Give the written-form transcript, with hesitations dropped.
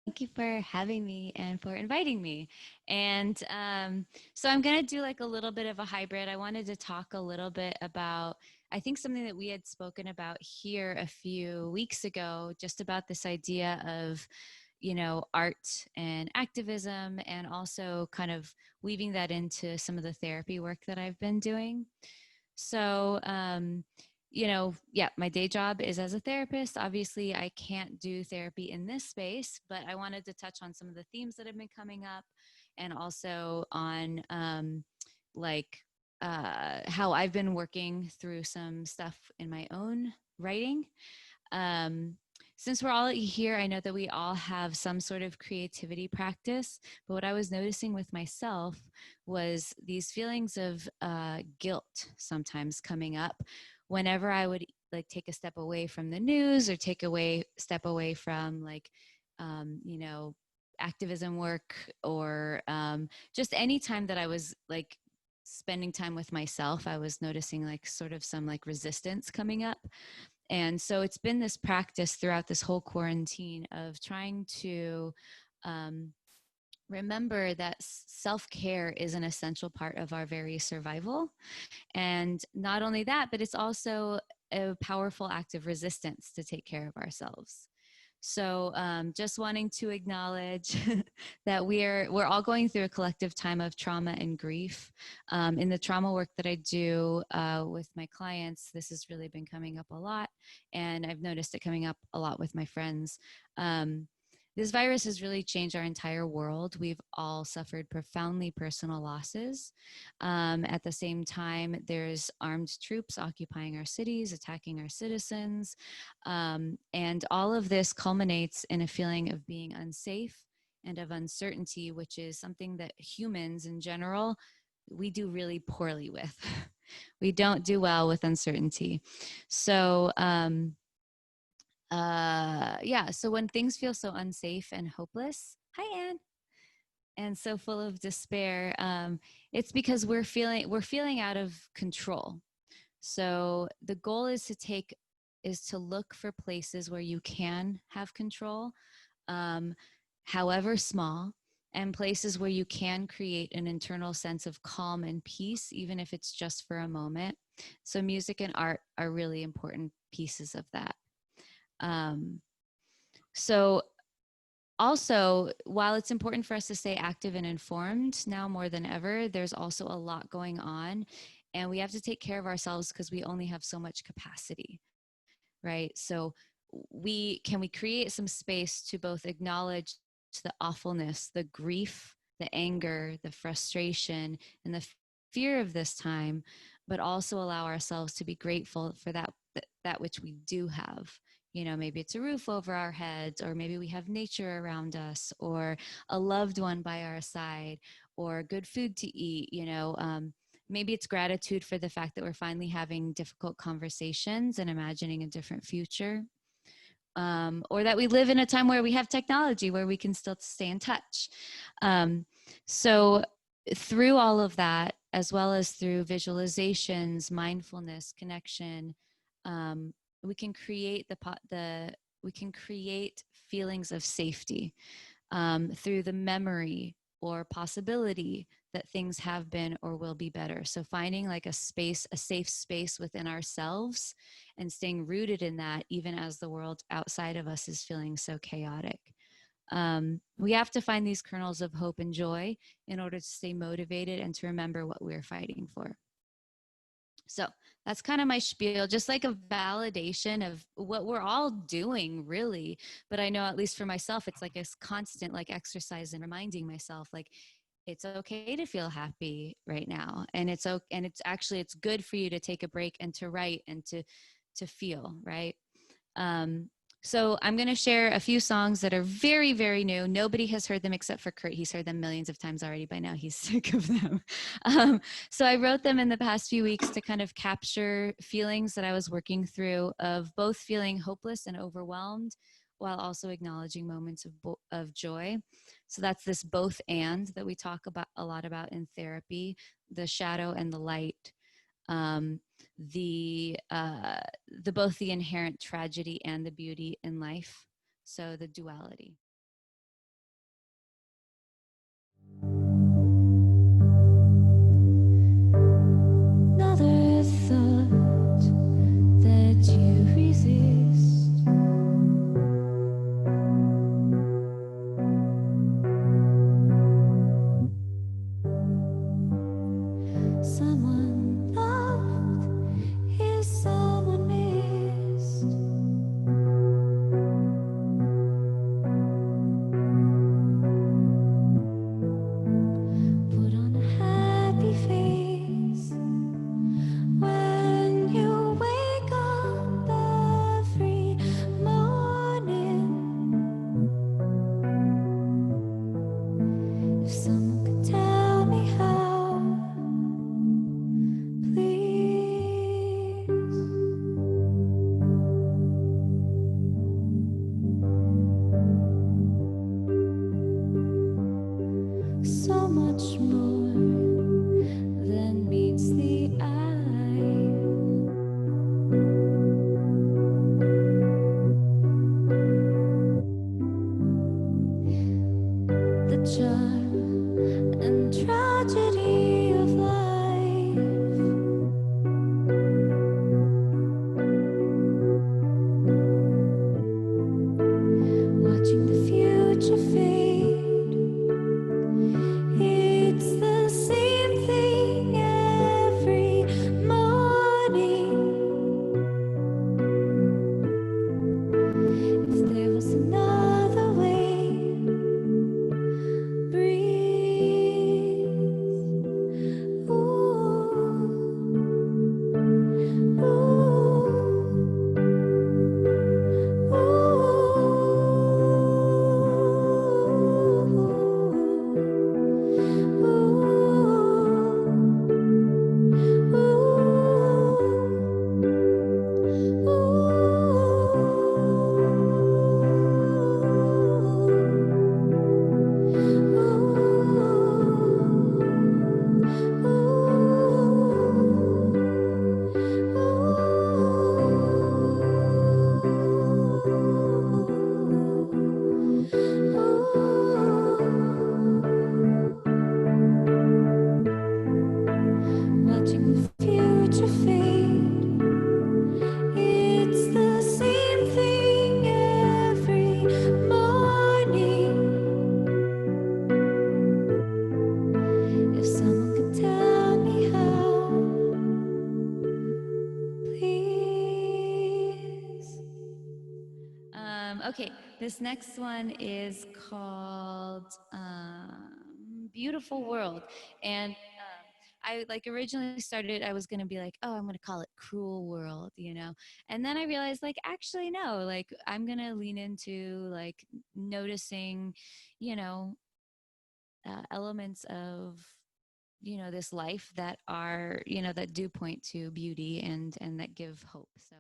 Thank you for having me and for inviting me. And so I'm going to do like a little bit of a hybrid. I wanted to talk a little bit about, I think, something that we had spoken about here a few weeks ago, just about this idea of, art and activism, and also kind of weaving that into some of the therapy work that I've been doing. So, yeah, my day job is as a therapist. Obviously, I can't do therapy in this space, but I wanted to touch on some of the themes that have been coming up and also on like how I've been working through some stuff in my own writing. Um, since we're all here, I know that we all have some sort of creativity practice, but what I was noticing with myself was these feelings of guilt sometimes coming up whenever I would like take a step away from the news or take away step away from like activism work or just any time that I was like spending time with myself. I was noticing like sort of some like resistance coming up. And so it's been this practice throughout this whole quarantine of trying to um, remember that self-care is an essential part of our very survival. And not only that, but it's also a powerful act of resistance to take care of ourselves. So just wanting to acknowledge that we're all going through a collective time of trauma and grief. In the trauma work that I do with my clients, this has really been coming up a lot, and I've noticed it coming up a lot with my friends. Um, this virus has really changed our entire world. We've all suffered profoundly personal losses. At the same time, there's armed troops occupying our cities, attacking our citizens. And all of this culminates in a feeling of being unsafe and of uncertainty, which is something that humans in general, we do really poorly with. We don't do well with uncertainty. So, yeah, so when things feel so unsafe and hopeless, hi, Anne, and so full of despair, it's because we're feeling out of control. So the goal is to look for places where you can have control, um, however small, and places where you can create an internal sense of calm and peace, even if it's just for a moment. So music and art are really important pieces of that. Um, so also, while it's important for us to stay active and informed now more than ever, there's also a lot going on, and we have to take care of ourselves because we only have so much capacity, right? So we create some space to both acknowledge the awfulness, the grief, the anger, the frustration, and the fear of this time, but also allow ourselves to be grateful for that which we do have. Maybe it's a roof over our heads, or maybe we have nature around us, or a loved one by our side, or good food to eat. Maybe it's gratitude for the fact that we're finally having difficult conversations and imagining a different future, or that we live in a time where we have technology where we can still stay in touch. Um, so through all of that, as well as through visualizations, mindfulness, connection, um, we can create we can create feelings of safety through the memory or possibility that things have been or will be better. So finding like a space, a safe space within ourselves and staying rooted in that, even as the world outside of us is feeling so chaotic. We have to find these kernels of hope and joy in order to stay motivated and to remember what we're fighting for. So that's kind of my spiel, just like a validation of what we're all doing, really. But I know, at least for myself, it's like a constant like exercise and reminding myself, like, it's okay to feel happy right now, and it's okay, and it's good for you to take a break and to write and to feel, right? Um, so I'm going to share a few songs that are very, very new. Nobody has heard them except for Kurt. He's heard them millions of times already by now. He's sick of them. So I wrote them in the past few weeks to kind of capture feelings that I was working through, of both feeling hopeless and overwhelmed while also acknowledging moments of joy. So that's this both and that we talk about a lot about in therapy, the shadow and the light, um, the both the inherent tragedy and the beauty in life. So the duality. so much more than meets the eye. The charm and tragedy of life, watching the future fade. It's the same thing every morning. If there was another way, breathe. Watching the future fade. It's the same thing every morning. If someone could tell me how, please. Okay, this next one is called Beautiful World. And I like originally started, I was going to be like, oh, I'm going to call it Cruel World, you know? And then I realized, like, actually, no, like, I'm going to lean into like noticing, you know, elements of, you know, this life that are, you know, that do point to beauty and that give hope. So